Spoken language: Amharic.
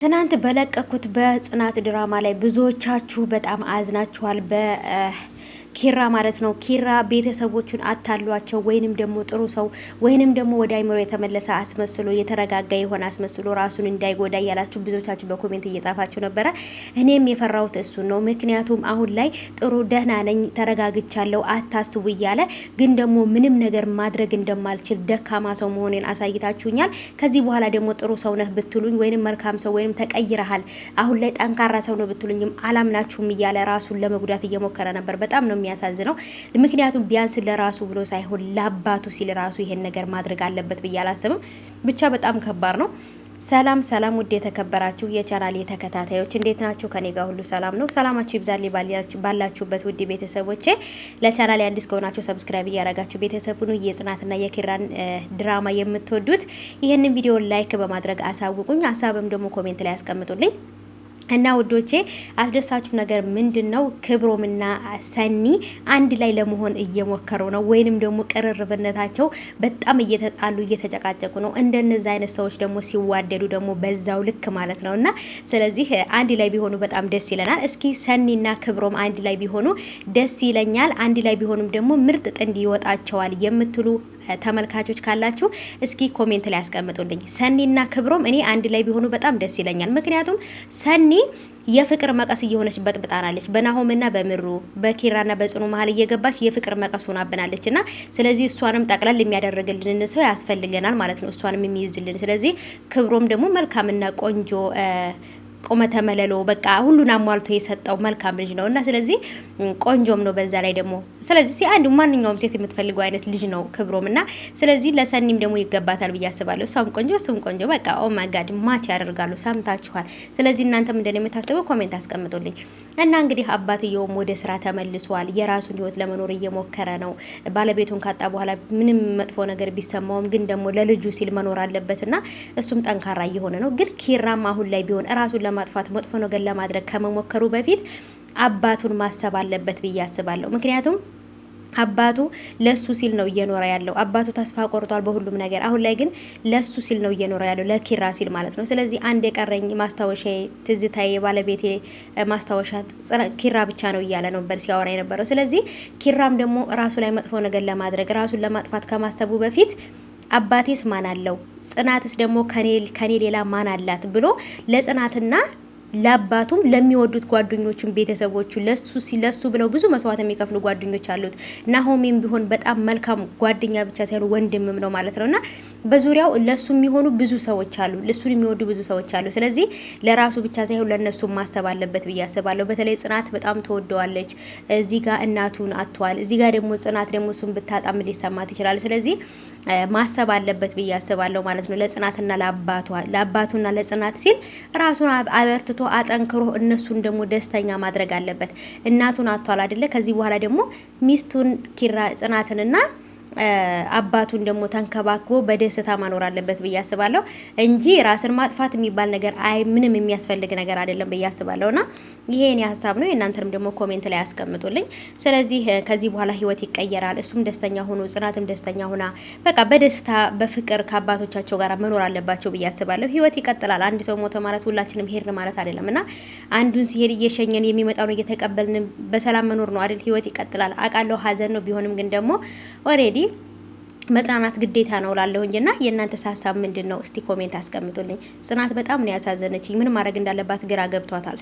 ትናንት በለቀኩት በጽናት ድራማ ላይ ብዙዎቻችሁ በጣም አዝናችኋል። ኪራ ማለት ነው። ኪራ ቤተሰቦቹን አታሏቸው ወይንም ደግሞ ጥሩ ሰው ወይንም ደግሞ ወደ አይምሮ የተመለሰ አስመስሎ የተረጋጋ የሆነ አስመስሎ ራሱን እንዳይጎዳ ያላችሁ ብዙዎቻችሁ በኮሜንት እየጻፋችሁ ነበረ። እኔም የፈራሁት እሱ ነው። ምክንያቱም አሁን ላይ ጥሩ ደህና ነኝ ተረጋግቻለሁ አታስቡ እያለ ግን ደግሞ ምንም ነገር ማድረግ እንደማልችል ደካማ ሰው መሆኔን አሳይታችሁኛል። ከዚህ በኋላ ደግሞ ጥሩ ሰው ነህ ብትሉኝ ወይንም መልካም ሰው ወይንም ተቀይረሃል አሁን ላይ ጠንካራ ሰው ነው ብትሉኝም አላምናችሁም እያለ ራሱን ለመጉዳት እየሞከረ ነበር። በጣም ነው የሚያሳዝነው። ምክንያቱም ቢያንስ ለራሱ ብሎ ሳይሆን ለአባቱ ሲል ራሱ ይሄን ነገር ማድረግ አለበት ብዬ አላስብም። ብቻ በጣም ከባድ ነው። ሰላም ሰላም፣ ውድ የተከበራችሁ የቻናሌ ተከታታዮች እንዴት ናችሁ? ከኔ ጋር ሁሉ ሰላም ነው። ሰላማችሁ ይብዛልኝ ባላችሁበት ውድ ቤተሰቦቼ። ለቻናሌ አዲስ ከሆናችሁ ሰብስክራይብ እያደረጋችሁ ቤተሰቡን የጽናትና የኪራን ድራማ የምትወዱት ይሄንን ቪዲዮ ላይክ በማድረግ አሳውቁኝ። ሀሳብም ደግሞ ኮሜንት ላይ አስቀምጡልኝ። እና ውዶቼ አስደሳችሁ ነገር ምንድነው? ክብሮምና ሰኒ አንድ ላይ ለመሆን እየሞከሩ ነው፣ ወይንም ደግሞ ቅርርብነታቸው በጣም እየተጣሉ እየተጨቃጨቁ ነው። እንደነዚህ አይነት ሰዎች ደግሞ ሲዋደዱ ደግሞ በዛው ልክ ማለት ነውና ስለዚህ አንድ ላይ ቢሆኑ በጣም ደስ ይለናል። እስኪ ሰኒና ክብሮም አንድ ላይ ቢሆኑ ደስ ይለኛል። አንድ ላይ ቢሆኑም ደግሞ ምርጥ ጥንድ ይወጣቸዋል የምትሉ ተመልካቾች ካላችሁ እስኪ ኮሜንት ላይ አስቀምጡልኝ። ሰኒና ክብሮም እኔ አንድ ላይ ቢሆኑ በጣም ደስ ይለኛል። ምክንያቱም ሰኒ የፍቅር መቀስ እየሆነች በጥብጣናለች። በናሆምና በምሩ በኪራና በጽኑ መሀል እየገባች የፍቅር መቀስ ሆናብናለች እና ስለዚህ እሷንም ጠቅላላ የሚያደርግልን ሰው ያስፈልገናል ማለት ነው፣ እሷንም የሚይዝልን። ስለዚህ ክብሮም ደግሞ መልካምና ቆንጆ ቁመተ መለሎ በቃ ሁሉን አሟልቶ የሰጠው መልካም ልጅ ነው እና ስለዚህ ቆንጆም ነው በዛ ላይ ደግሞ ስለዚህ አንድ ማንኛውም ሴት የምትፈልገው አይነት ልጅ ነው ክብሮም እና ስለዚህ ለሰኒም ደግሞ ይገባታል ብዬ አስባለሁ። እሷም ቆንጆ እሱም ቆንጆ በቃ ኦ ማይ ጋድ ማች ያደርጋሉ። ሰምታችኋል። ስለዚህ እናንተም እንደኔ የምታስበው ኮሜንት አስቀምጡልኝ። እና እንግዲህ አባትየውም ወደ ስራ ተመልሷል። የራሱን ህይወት ለመኖር እየሞከረ ነው። ባለቤቱን ካጣ በኋላ ምንም መጥፎ ነገር ቢሰማውም ግን ደግሞ ለልጁ ሲል መኖር አለበትና እሱም ጠንካራ እየሆነ ነው። ግን ኪራም አሁን ላይ ቢሆን ራሱን ለማጥፋት መጥፎ ነገር ለማድረግ ከመሞከሩ በፊት አባቱን ማሰብ አለበት ብዬ አስባለሁ። ምክንያቱም አባቱ ለሱ ሲል ነው እየኖረ ያለው። አባቱ ተስፋ ቆርጧል በሁሉም ነገር። አሁን ላይ ግን ለሱ ሲል ነው እየኖረ ያለው፣ ለኪራ ሲል ማለት ነው። ስለዚህ አንድ የቀረኝ ማስታወሻ ትዝታዬ ባለቤቴ ማስታወሻ ኪራ ብቻ ነው እያለ ነበር ሲያወራ የነበረው። ስለዚህ ኪራም ደግሞ ራሱ ላይ መጥፎ ነገር ለማድረግ ራሱን ለማጥፋት ከማሰቡ በፊት አባቴስ ማን አለው፣ ጽናትስ ደግሞ ከኔ ሌላ ማን አላት ብሎ ለጽናትና ለአባቱም ለሚወዱት ጓደኞቹን ቤተሰቦቹ ለሱ ብለው ብዙ መስዋዕት የሚከፍሉ ጓደኞች አሉት። ናሆሚም ቢሆን በጣም መልካም ጓደኛ ብቻ ሳይሆን ወንድምም ነው ማለት ነውና በዙሪያው ለሱ የሚሆኑ ብዙ ሰዎች አሉ፣ ለሱን የሚወዱ ብዙ ሰዎች አሉ። ስለዚህ ለራሱ ብቻ ሳይሆን ለነሱ ማሰብ አለበት ብዬ አስባለሁ። በተለይ ጽናት በጣም ተወደዋለች። እዚህ ጋር እናቱን አጥቷል። እዚህ ጋር ደግሞ ጽናት ደግሞ እሱን ብታጣም ሊሰማት ይችላል። ስለዚህ ማሰብ አለበት ብዬ አስባለሁ ማለት ነው። ለጽናትና ለአባቱና ለጽናት ሲል ራሱን አበርትቶ አጠንክሮ እነሱን ደግሞ ደስተኛ ማድረግ አለበት። እናቱን አጥቷል አይደለ? ከዚህ በኋላ ደግሞ ሚስቱን ኪራ ጽናትንና አባቱን ደግሞ ተንከባክቦ በደስታ ማኖር አለበት ብዬ አስባለሁ እንጂ ራስን ማጥፋት የሚባል ነገር ምንም የሚያስፈልግ ነገር አይደለም ብዬ አስባለሁና ይሄ የኔ ሀሳብ ነው። የእናንተንም ደግሞ ኮሜንት ላይ አስቀምጡልኝ። ስለዚህ ከዚህ በኋላ ህይወት ይቀየራል። እሱም ደስተኛ ሆኖ ጽናትም ደስተኛ ሆና በቃ በደስታ በፍቅር ከአባቶቻቸው ጋር መኖር አለባቸው ብዬ አስባለሁ። ህይወት ይቀጥላል። አንድ ሰው ሞተ ማለት ሁላችንም ሄድን ማለት አይደለምና አንዱን ሲሄድ እየሸኘን የሚመጣውን እየተቀበልን በሰላም መኖር ነው አይደል? ህይወት ይቀጥላል። አውቃለሁ ሀዘን ነው፣ ቢሆንም ግን ደግሞ ኦሬዲ መጽናናት ግዴታ ነው ላለሁኝና የእናንተ ሀሳብ ምንድነው? እስቲ ኮሜንት አስቀምጡልኝ። ጽናት በጣም ነው ያሳዘነችኝ። ምን ማድረግ እንዳለባት ግራ ገብቷታል።